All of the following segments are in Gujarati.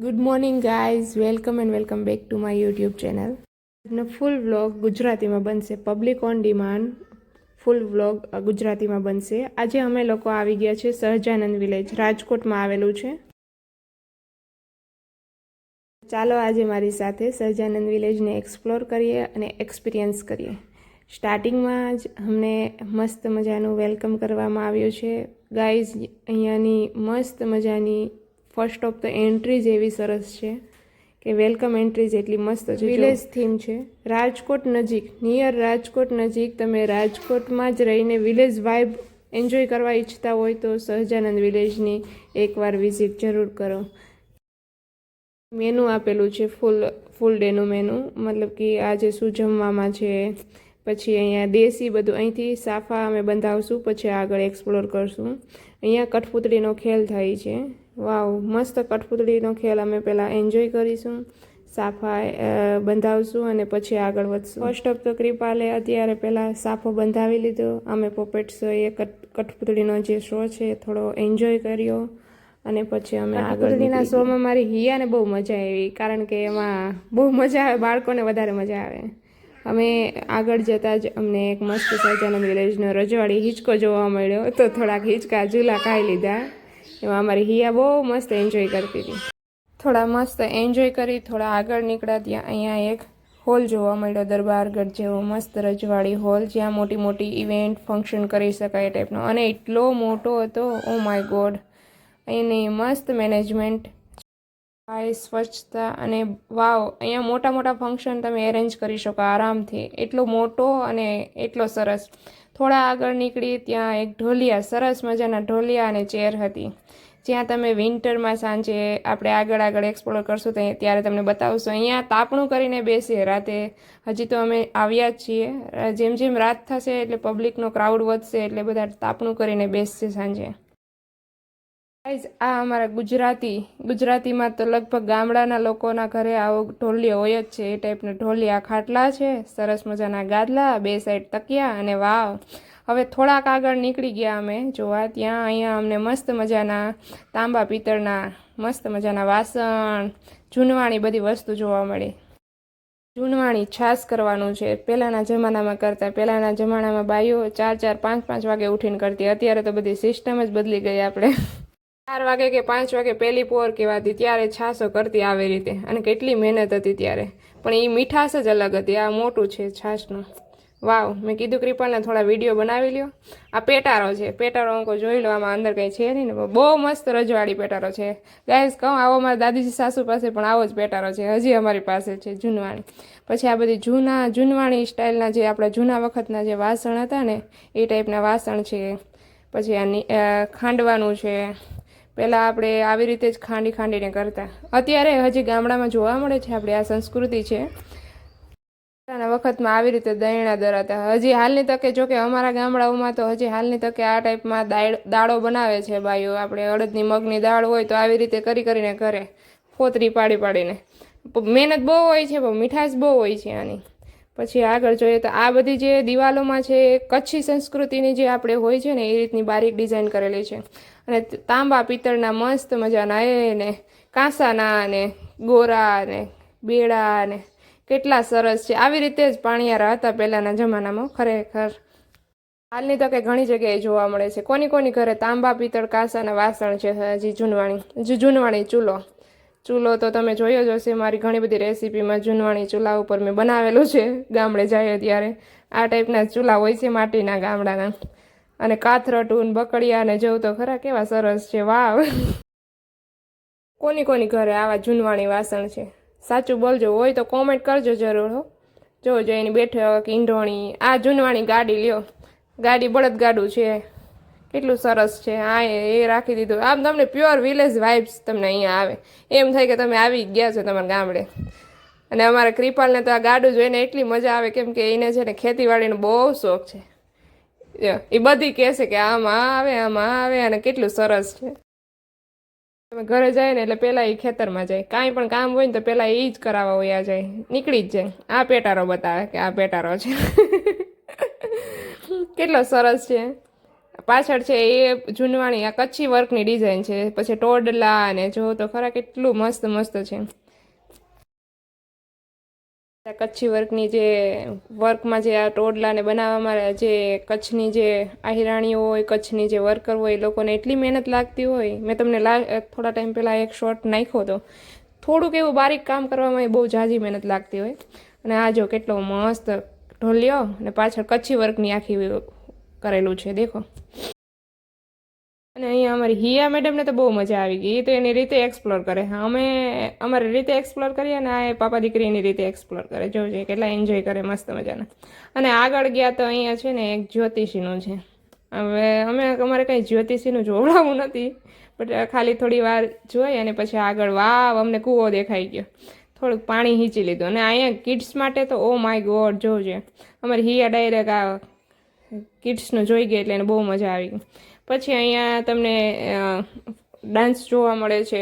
Good morning guys, welcome and welcome back to my YouTube channel. આજનો ફૂલ વ્લોગ ગુજરાતીમાં બનશે. Public on demand full vlog ગુજરાતીમાં બનશે. આજે અમે લોકો આવી ગયા છે સહજાનંદ વિલેજ, રાજકોટમાં આવેલું છે. ચાલો આજે મારી સાથે સહજાનંદ વિલેજને એક્સપ્લોર કરીએ અને એક્સપિરિયન્સ કરીએ. સ્ટાર્ટિંગમાં જ અમને મસ્ત મજાનું વેલકમ કરવામાં આવ્યું છે. ગાઈઝ, અહીંયાની મસ્ત મજાની ફર્સ્ટ ઓફ ધ એન્ટ્રીઝ એવી સરસ છે કે વેલકમ એન્ટ્રીઝ એટલી મસ્ત છે. વિલેજ થીમ છે. રાજકોટ નજીક, નિયર રાજકોટ નજીક, તમે રાજકોટમાં જ રહીને વિલેજ વાઇબ એન્જોય કરવા ઈચ્છતા હોય તો સહજાનંદ વિલેજની એકવાર વિઝિટ જરૂર કરો. મેનુ આપેલું છે, ફૂલ ડેનું મેનુ, મતલબ કે આજે શું જમવામાં છે. પછી અહીંયા દેશી બધું, અહીંથી સાફા અમે બંધાવશું, પછી આગળ એક્સપ્લોર કરશું. અહીંયા કઠપૂતળીનો ખેલ થાય છે. વાવ, મસ્ત કઠપૂતળીનો ખેલ અમે પહેલાં એન્જોય કરીશું, સાફા બંધાવશું અને પછી આગળ વધશું. ફર્સ્ટ ઓફ તો કૃપાલે અત્યારે પહેલાં સાફો બંધાવી લીધો. અમે પોપેટ્સ એ કઠપૂતળીનો જે શો છે થોડો એન્જોય કર્યો અને પછી અમે કઠપૂતળીના શોમાં મારી હિયાને બહુ મજા આવી, કારણ કે એમાં બહુ મજા આવે, બાળકોને વધારે મજા આવે. અમે આગળ જતાં જ અમને એક મસ્ત સહજાનંદ વિલેજનો રજવાડી હિંચકો જોવા મળ્યો, તો થોડાક હિંચકા ઝૂલા ખાઈ લીધા. એમાં અમારી હિયા બહુ મસ્ત એન્જોય કરતી હતી. થોડા મસ્ત એન્જોય કરી થોડા આગળ નીકળ્યા, ત્યાં અહીંયા એક હોલ જોવા મળ્યો, દરબારગઢ જેવો મસ્ત રજવાડી હોલ, જ્યાં મોટી મોટી ઇવેન્ટ ફંક્શન કરી શકાય ટાઈપનો, અને એટલો મોટો હતો, ઓ માય ગોડ. અહીંની મસ્ત મેનેજમેન્ટ, સ્વચ્છતા, અને વાવ, અહીંયા મોટા મોટા ફંક્શન તમે એરેન્જ કરી શકો આરામથી. એટલો મોટો અને એટલો સરસ. થોડા આગળ નીકળી ત્યાં એક ઢોલિયા, સરસ મજાના ઢોલિયા અને ચેર હતી, જ્યાં તમે વિન્ટરમાં સાંજે આપણે આગળ એક્સપ્લોર કરશું તો ત્યારે તમને બતાવશું. અહીંયા તાપણું કરીને બેસીએ રાતે. હજી તો અમે આવ્યા જ છીએ, જેમ જેમ રાત થશે એટલે પબ્લિકનો ક્રાઉડ વધશે એટલે બધા તાપણું કરીને બેસશે સાંજે. ગાઈઝ, આ અમારા ગુજરાતીમાં તો લગભગ ગામડાના લોકોના ઘરે આવો ઢોલિયો હોય જ છે. એ ટાઈપના ઢોલિયા ખાટલા છે, સરસ મજાના ગાદલા, બે સાઈડ તકિયા, અને વાવ. હવે થોડાક આગળ નીકળી ગયા અમે જોવા, ત્યાં અહીંયા અમને મસ્ત મજાના તાંબા પિત્તળના મસ્ત મજાના વાસણ, જૂનવાણી બધી વસ્તુ જોવા મળી. જૂનવાણી છાશ કરવાનું છે, પહેલાંના જમાનામાં કરતા. પહેલાંના જમાનામાં બાઈઓ 4-4, 5-5 વાગે ઉઠીને કરતી. અત્યારે તો બધી સિસ્ટમ જ બદલી ગઈ. આપણે 4 વાગે કે 5 વાગે પહેલી પોર કહેવાતી, ત્યારે છાશો કરતી આવી રીતે, અને કેટલી મહેનત હતી ત્યારે. પણ એ મીઠાશ જ અલગ હતી. આ મોટું છે છાશનું. વાવ, મેં કીધું કૃપાલને થોડા વિડીયો બનાવી લ્યો. આ પેટારો છે, પેટારો અંકો જોઈ લો, આમાં અંદર કંઈ છે નહીં ને, બહુ મસ્ત રજવાડી પેટારો છે. ગાઈઝ, કહું આવો મારા દાદીજી સાસુ પાસે પણ આવો જ પેટારો છે, હજી અમારી પાસે છે જૂનવાણી. પછી આ બધી જૂનવાણી સ્ટાઇલના જે આપણા જૂના વખતના જે વાસણ હતા ને, એ ટાઈપના વાસણ છે. પછી આ ખાંડવાનું છે. પહેલાં આપણે આવી રીતે જ ખાંડીને કરતા. અત્યારે હજી ગામડામાં જોવા મળે છે, આપણી આ સંસ્કૃતિ છે. પહેલાંના વખતમાં આવી રીતે દયણા દરાતા. હજી હાલની તકે, જો કે અમારા ગામડાઓમાં તો હજી હાલની તકે આ ટાઈપમાં દાળો બનાવે છે બાઈઓ. આપણે અડદની મગની દાળ હોય તો આવી રીતે કરીને કરે, ફોતરી પાડીને. મહેનત બહુ હોય છે, પણ મીઠાશ બહુ હોય છે આની. પછી આગળ જોઈએ તો આ બધી જે દિવાલોમાં છે, કચ્છી સંસ્કૃતિની જે આપણે હોય છે ને, એ રીતની બારીક ડિઝાઇન કરેલી છે. અને તાંબા પિત્તળના મસ્ત મજાના એને કાંસાના ને ગોરા ને બેડા ને કેટલા સરસ છે. આવી રીતે જ પાણિયારા હતા પહેલાંના જમાનામાં. ખરેખર હાલની તકે ઘણી જગ્યાએ જોવા મળે છે. કોની ઘરે તાંબા પિત્તળ કાંસાના વાસણ છે હજી. જૂનવાણી ચૂલો તો તમે જોયો જ હશે. મારી ઘણી બધી રેસીપીમાં જૂનવાણી ચૂલા ઉપર મેં બનાવેલું છે. ગામડે જાય ત્યારે આ ટાઈપના ચૂલા હોય છે માટીના ગામડાના. અને કાથરટુન બકડિયાને જવું તો ખરા, કેવા સરસ છે. વાવ, કોની ઘરે આવા જૂનવાણી વાસણ છે? સાચું બોલજો, હોય તો કોમેન્ટ કરજો જરૂર હો. જોજો એની બેઠક, ઈંઢોણી. આ જૂનવાણી ગાડી લ્યો, ગાડી બળદગાડું છે, કેટલું સરસ છે. હા, એ રાખી દીધું. આમ તમને પ્યોર વિલેજ વાઇબ્સ તમને અહીંયા આવે, એમ થાય કે તમે આવી ગયા છો તમારા ગામડે. અને અમારા કૃપાલને તો આ ગાડું જોઈને એટલી મજા આવે, કેમ કે એને છે ને ખેતીવાડીનો બહુ શોખ છે. એ બધી કહેશે કે આમાં આવે, અને કેટલું સરસ છે. તમે ઘરે જાય ને એટલે પહેલાં એ ખેતરમાં જાય, કાંઈ પણ કામ હોય ને તો પહેલાં એ જ કરાવવા વયા જાય, નીકળી જ જાય. આ પેટારો બતાવે કે આ પેટારો છે. કેટલો સરસ છે. પાછળ છે એ જૂનવાણી આ કચ્છી વર્કની ડિઝાઇન છે. પછી ટોડલા અને જો તો ખરા કેટલું મસ્ત મસ્ત છે. કચ્છી વર્કની જે વર્કમાં જે આ ટોડલાને બનાવવામાં જે કચ્છની જે આહિરાણીઓ હોય, કચ્છની જે વર્કર હોય, એ લોકોને એટલી મહેનત લાગતી હોય. મેં તમને થોડા ટાઈમ પહેલાં એક શોર્ટ નાખ્યો હતો. થોડુંક એવું બારીક કામ કરવામાં બહુ ઝાઝી મહેનત લાગતી હોય. અને આ જો કેટલો મસ્ત ઢોલિયો અને પાછળ કચ્છી વર્કની આખી કરેલું છે દેખો. અને અહીંયા અમારી હિયા મેડમને તો બહુ મજા આવી ગઈ. એ તો એની રીતે એક્સપ્લોર કરે. હા, અમે અમારી રીતે એક્સપ્લોર કરીએ અને આ પાપા દીકરી એની રીતે એક્સપ્લોર કરે. જોજે કેટલા એન્જોય કરે મસ્ત મજાના. અને આગળ ગયા તો અહીંયા છે ને એક જ્યોતિષીનું છે. હવે અમારે કંઈ જ્યોતિષીનું જોવડાવવું નથી, બટ ખાલી થોડી વાર જોઈ અને પછી આગળ વાવ અમને કૂવો દેખાઈ ગયો. થોડુંક પાણી હીંચી લીધું. અને અહીંયા કિડ્સ માટે તો ઓ માય ગોડ જોજે. અમારી હિયા ડાયરેક્ટ આ કિડ્સનું જોઈ ગઈ એટલે એને બહુ મજા આવી ગઈ. પછી અહીંયા તમને ડાન્સ જોવા મળે છે.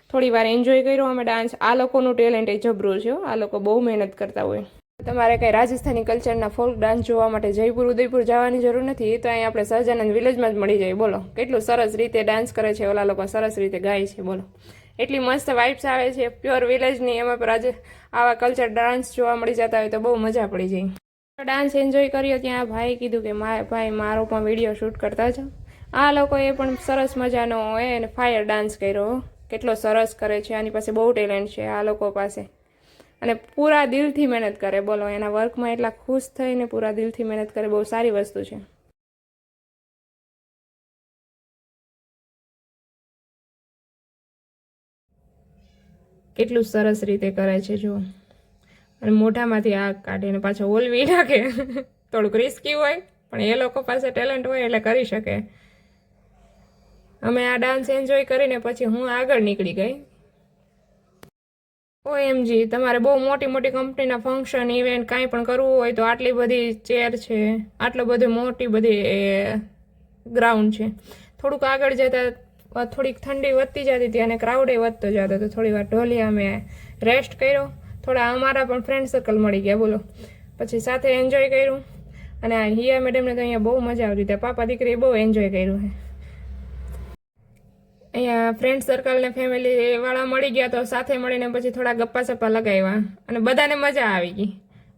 થોડી વાર એન્જોય કર્યો અમે ડાન્સ. આ લોકોનું ટેલેન્ટ એ જબરું છે. આ લોકો બહુ મહેનત કરતા હોય. તમારે કંઈ રાજસ્થાની કલ્ચરના ફોક ડાન્સ જોવા માટે જયપુર ઉદયપુર જવાની જરૂર નથી. એ તો અહીં આપણે સહજાનંદ વિલેજમાં જ મળી જાય. બોલો કેટલું સરસ રીતે ડાન્સ કરે છે. ઓલા લોકો સરસ રીતે ગાય છે. બોલો એટલી મસ્ત વાઇબ્સ આવે છે પ્યોર વિલેજની. એમાં પણ આવા કલ્ચર ડાન્સ જોવા મળી જતા હોય તો બહુ મજા પડી જાય. ડાન્સ એન્જોય કર્યો. ત્યાં ભાઈ કીધું કે ભાઈ મારો પણ વિડીયો શૂટ કરતા જાઓ. આ લોકોએ પણ સરસ મજાનો હોય અને ફાયર ડાન્સ કર્યો. કેટલો સરસ કરે છે. આની પાસે બહુ ટેલેન્ટ છે આ લોકો પાસે. અને પૂરા દિલથી મહેનત કરે. બોલો એના વર્કમાં એટલા ખુશ થઈને પૂરા દિલથી મહેનત કરે. બહુ સારી વસ્તુ છે. કેટલું સરસ રીતે કરે છે જો. અને મોઢામાંથી આગ કાઢીને પાછો ઓલવી નાખે. થોડુંક રિસ્કી હોય પણ એ લોકો પાસે ટેલેન્ટ હોય એટલે કરી શકે. અમે આ ડાન્સ એન્જોય કરીને પછી હું આગળ નીકળી ગઈ. OMG, તમારે બહુ મોટી મોટી કંપનીના ફંક્શન ઇવેન્ટ કાંઈ પણ કરવું હોય તો આટલી બધી ચેર છે, આટલો બધી મોટી બધી ગ્રાઉન્ડ છે. થોડુંક આગળ જતાં થોડીક ઠંડી વધતી જતી હતી અને ક્રાઉડે વધતો જતો હતો. થોડી વાર ઢોલી અમે રેસ્ટ કર્યો. થોડા અમારા પણ ફ્રેન્ડ સર્કલ મળી ગયા. બોલો પછી સાથે એન્જોય કર્યું. અને આ હિયા મેડમને તો અહીંયા બહુ મજા આવતી હતી. પાપા દીકરીએ બહુ એન્જોય કર્યું છે. અહીંયા ફ્રેન્ડ સર્કલ ને ફેમિલી વાળા મળી ગયા તો સાથે મળીને પછી થોડા ગપ્પા સપ્પા લગાવ્યા અને બધાને મજા આવી ગઈ.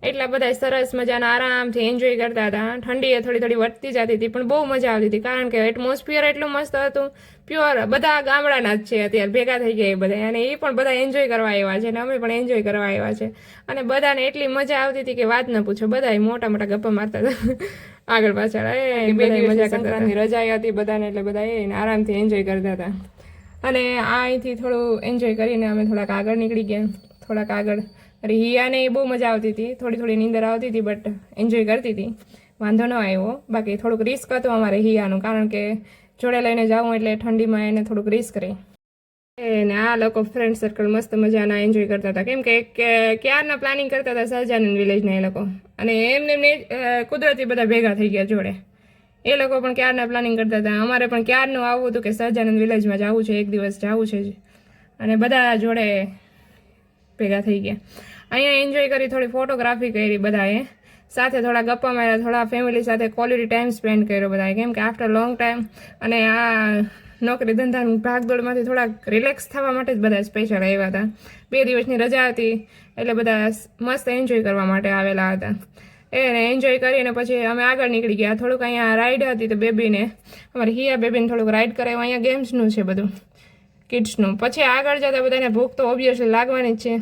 એટલા બધા સરસ મજાના આરામથી એન્જોય કરતા હતા. ઠંડી થોડી થોડી વધતી જતી હતી પણ બહુ મજા આવતી હતી કારણ કે એટમોસ્ફિયર એટલું મસ્ત હતું. પ્યોર બધા ગામડાના જ છે અત્યારે ભેગા થઈ ગયા બધા. અને એ પણ બધા એન્જોય કરવા આવ્યા છે અને અમે પણ એન્જોય કરવા આવ્યા છે. અને બધાને એટલી મજા આવતી હતી કે વાત ન પૂછો. બધા મોટા મોટા ગપ્પા મારતા હતા આગળ પાછળ. બધા મજા કરતા હતા. રજા હતી બધાને એટલે બધા આરામથી એન્જોય કરતા હતા. અને અહીંથી થોડું એન્જોય કરીને અમે થોડાક આગળ નીકળી ગયા. થોડાક આગળ અરે હિયાને બહુ મજા આવતી હતી. થોડી થોડી નીંદર આવતી હતી બટ એન્જોય કરતી હતી. વાંધો ન આવ્યો. બાકી થોડુંક રિસ્ક હતું અમારે હિયાનું કારણ કે જોડે લઈને જાઉં એટલે ઠંડીમાં એને થોડુંક રિસ્ક રહે. અને આ લોકો ફ્રેન્ડ સર્કલ મસ્ત મજાના એન્જોય કરતા હતા. કેમ કે ક્યારના પ્લાનિંગ કરતા હતા સહજાનંદ વિલેજના એ લોકો. અને એમને કુદરતી બધા ભેગા થઈ ગયા જોડે. એ લોકો પણ ક્યારના પ્લાનિંગ કરતા હતા. અમારે પણ ક્યારનું આવવું હતું કે સહજાનંદ વિલેજમાં જવું છે, એક દિવસ જવું છે જ. અને બધા જોડે ભેગા થઈ ગયા. અહીંયા એન્જોય કરી, થોડી ફોટોગ્રાફી કરી બધાએ. સાથે થોડા ગપ્પા માર્યા, થોડા ફેમિલી સાથે ક્વોલિટી ટાઈમ સ્પેન્ડ કર્યો બધાએ. કેમ કે આફ્ટર લોંગ ટાઈમ અને આ નોકરી ધંધાની ભાગદોડમાંથી થોડાક રિલેક્સ થવા માટે જ બધા સ્પેશિયલ આવ્યા હતા. 2 દિવસની રજા હતી એટલે બધા મસ્ત એન્જોય કરવા માટે આવેલા હતા. એને એન્જોય કરીને પછી અમે આગળ નીકળી ગયા. થોડુંક અહીંયા રાઈડ હતી તો બેબીને અમારી હિયા બેબીને થોડુંક રાઈડ કરાવ્યું. અહીંયા ગેમ્સનું છે બધું કિડ્સનું. પછી આગળ જતાં બધાને ભૂખ તો ઓબ્વિયસલી લાગવાની જ છે.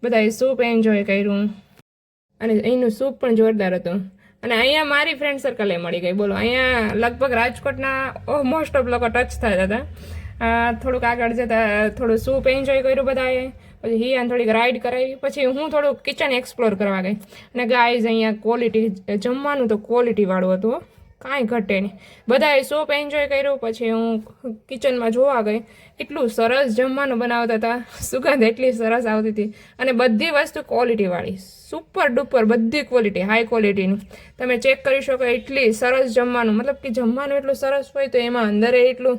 બધાએ સૂપ એન્જોય કર્યું અને અહીંનું સૂપ પણ જોરદાર હતું. અને અહીંયા મારી ફ્રેન્ડ સર્કલે મળી ગઈ. બોલો અહીંયા લગભગ રાજકોટના મોસ્ટ ઓફ લોકો ટચ થતા હતા. થોડુંક આગળ જતાં થોડું સૂપ એન્જોય કર્યું બધાએ. પછી હિયાને થોડીક રાઈડ કરાવી. પછી હું થોડુંક કિચન એક્સપ્લોર કરવા ગઈ. અને ગાઈઝ અહીંયા ક્વોલિટી જમવાનું તો ક્વોલિટીવાળું હતું, કાંઈ ઘટે નહીં. બધાએ સૂપ એન્જોય કર્યું. પછી હું કિચનમાં જોવા ગઈ. એટલું સરસ જમવાનું બનાવતા હતા. સુગંધ એટલી સરસ આવતી હતી. અને બધી વસ્તુ ક્વોલિટીવાળી, સુપર ડુપર બધી ક્વોલિટી, હાઈ ક્વોલિટીની. તમે ચેક કરી શકો એટલી સરસ જમવાનું. મતલબ કે જમવાનું એટલું સરસ હોય તો એમાં અંદર એટલું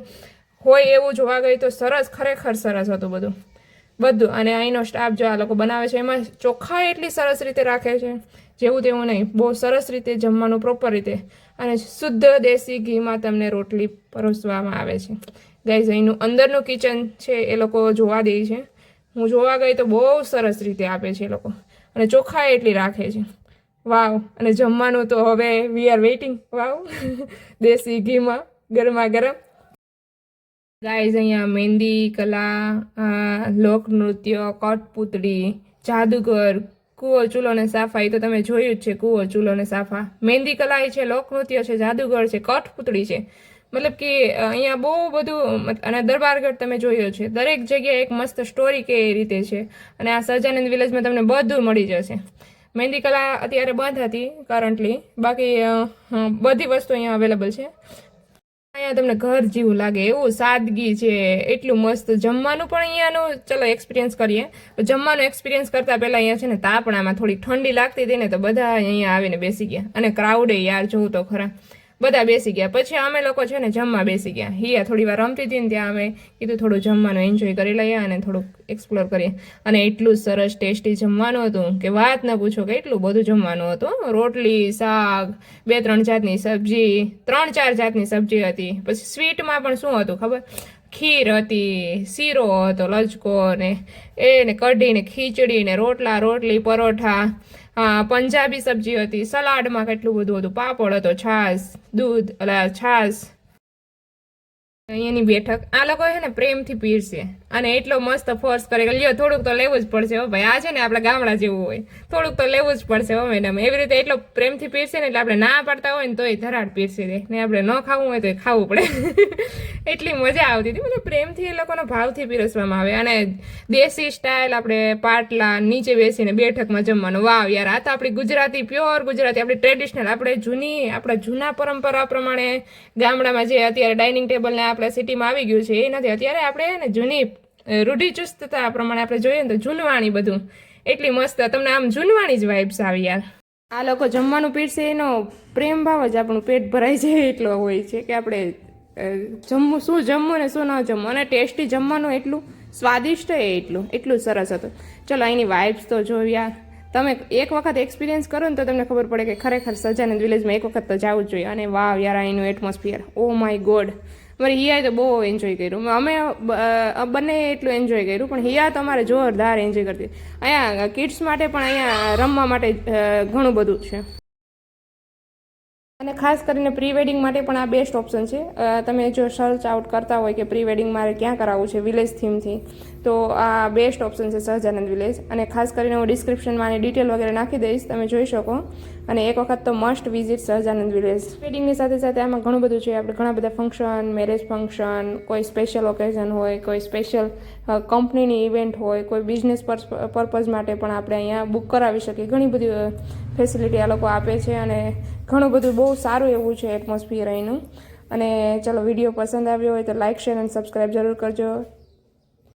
હોય એવું જોવા ગઈ તો સરસ, ખરેખર સરસ હતું બધું. બધું. અને અહીંનો સ્ટાફ જો આ લોકો બનાવે છે એમાં ચોખ્ખાઈ એટલી સરસ રીતે રાખે છે, જેવું તેવું નહીં, બહુ સરસ રીતે જમવાનું પ્રોપર રીતે, અને શુદ્ધ દેશી ઘીમાં તમને રોટલી પરોસવામાં આવે છે. ગાઈઝ અહીંનું અંદરનું કિચન છે એ લોકો જોવા દે છે. હું જોવા ગઈ તો બહુ સરસ રીતે આપે છે એ લોકો, અને ચોખ્ખાઈ એટલી રાખે છે. વાવ. અને જમવાનું તો હવે વી આર વેઇટિંગ. વાવ. દેશી ઘીમાં ગરમા ગરમ. ગાઈઝ અહીંયા મહેંદી કલા, લોકનૃત્ય, કઠપૂતળી, જાદુગર, કૂવો ચૂલો ને સાફા, એ તો તમે જોયું જ છે. કૂવો ચૂલો ને સાફા, મહેંદી કલા એ છે, લોકનૃત્ય છે, જાદુગર છે, કઠપૂતળી છે. મતલબ કે અહીંયા બહુ બધું. અને દરબારગઢ તમે જોયો છે. દરેક જગ્યાએ એક મસ્ત સ્ટોરી કે એ રીતે છે. અને આ સહજાનંદ વિલેજમાં તમને બધું મળી જશે. મહેંદી કલા અત્યારે બંધ હતી કરન્ટલી, બાકી બધી વસ્તુ અહીંયા અવેલેબલ છે. અહીંયા તમને ઘર જેવું લાગે એવું સાદગી છે, એટલું મસ્ત. જમવાનું પણ અહીંયાનું ચલો એક્સપિરિયન્સ કરીએ. જમવાનું એક્સપિરિયન્સ કરતાં પહેલાં અહીંયા છે ને તાપણામાં થોડી ઠંડી લાગતી હતી ને, તો બધા અહીંયા આવીને બેસી ગયા. અને ક્રાઉડે યાર જોવું તો ખરા, બધા બેસી ગયા. પછી અમે લોકો છે ને જમવા બેસી ગયા. હિયા થોડી વાર રમતી હતી ને ત્યાં અમે કીધું થોડું જમવાનું એન્જોય કરી લઈએ અને થોડુંક એક્સપ્લોર કરીએ. અને એટલું સરસ ટેસ્ટી જમવાનું હતું કે વાત ન પૂછો, કે એટલું બધું જમવાનું હતું. રોટલી, શાક, 2-3 જાતની સબ્જી, 3-4 જાતની સબ્જી હતી. પછી સ્વીટમાં પણ શું હતું ખબર? ખીર હતી, શીરો હતો, લચકો ને એ ને કઢી ને ખીચડી ને રોટલા, રોટલી, પરોઠા, પંજાબી સબ્જી હતી, સલાડમાં કેટલું બધું હતું, પાપડ હતો, છાશ, દૂધ, છાશ. અહીંયાની બેઠક આ લોકો છે ને પ્રેમથી પીરશે, અને એટલો મસ્ત ફોર્સ કરે કે લ્યો થોડુંક તો લેવું જ પડશે હો ભાઈ. આ છે ને આપણા ગામડા જેવું હોય, થોડુંક તો લેવું જ પડશે હો મેડમ. એવી રીતે એટલો પ્રેમથી પીરશે ને એટલે આપણે ના પાડતા હોય ને તોય ધરાડ પીરસી દે, ને આપણે ન ખાવું હોય તો ખાવું પડે. એટલી મજા આવતી હતી. મતલબ પ્રેમથી એ લોકોનો ભાવથી પીરસવામાં આવે. અને દેશી સ્ટાઇલ, આપણે પાટલા નીચે બેસીને બેઠકમાં જમવાનું. વાવ યાર, આ તો આપણી ગુજરાતી, પ્યોર ગુજરાતી, આપણી ટ્રેડિશનલ, આપણા જૂના પરંપરા પ્રમાણે ગામડામાં જે અત્યારે ડાઇનિંગ ટેબલ ને આપણે સિટીમાં આવી ગયું છે એ નથી. અત્યારે આપણે ને જૂની રૂઢિચુસ્તતા પ્રમાણે આપણે જોઈએ ને તો જૂનવાણી બધું એટલી મસ્ત. તમને આમ જૂનવાણી જ વાઇબ્સ આવી યાર. આ લોકો જમવાનું પીરસે એનો પ્રેમ ભાવ જ આપણું પેટ ભરાઈ જાય એટલો હોય છે કે આપણે જમવું, શું જમવું ને શું ન જમવું. અને ટેસ્ટી જમવાનું એટલું સ્વાદિષ્ટ એટલું સરસ હતું. ચલો અહીંની વાઇબ્સ તો જો યાર, તમે એક વખત એક્સપિરિયન્સ કરો ને તો તમને ખબર પડે કે ખરેખર સહજાનંદ વિલેજમાં એક વખત તો જવું જ જોઈએ. અને વાવ યાર, અહીંનું એટમોસ્ફિયર, ઓ માય ગોડ. મારે હિયાએ તો બહુ એન્જોય કર્યું. અમે બંને એટલું એન્જોય કર્યું, પણ હિયા તો અમારે જોરદાર એન્જોય કરતી. અહીંયા કિડ્સ માટે પણ અહીંયા રમવા માટે ઘણું બધું છે. અને ખાસ કરીને પ્રી વેડિંગ માટે પણ આ બેસ્ટ ઓપ્શન છે. તમે જો સર્ચ આઉટ કરતા હોય કે પ્રી વેડિંગ મારે ક્યાં કરાવવું છે વિલેજ થીમથી, તો આ બેસ્ટ ઓપ્શન છે સહજાનંદ વિલેજ. અને ખાસ કરીને હું ડિસ્ક્રિપ્શનમાં આની ડિટેલ વગેરે નાખી દઈશ, તમે જોઈ શકો. અને એક વખત તો મસ્ટ વિઝિટ સહજાનંદ વિલેજ. વેડિંગની સાથે સાથે આમાં ઘણું બધું છે. આપણે ઘણા બધા ફંક્શન, મેરેજ ફંક્શન, કોઈ સ્પેશિયલ ઓકેઝન હોય, કોઈ સ્પેશિયલ કંપનીની ઇવેન્ટ હોય, કોઈ બિઝનેસ પર્પઝ માટે પણ આપણે અહીંયા બુક કરાવી શકીએ. ઘણી બધી ફેસિલિટી આ લોકો આપે છે. અને ઘણું બધું બહુ સારું એવું છે એટમોસ્ફિયર અહીંનું. અને ચલો, વિડીયો પસંદ આવ્યો હોય તો લાઇક, શેર અને સબસ્ક્રાઈબ જરૂર કરજો.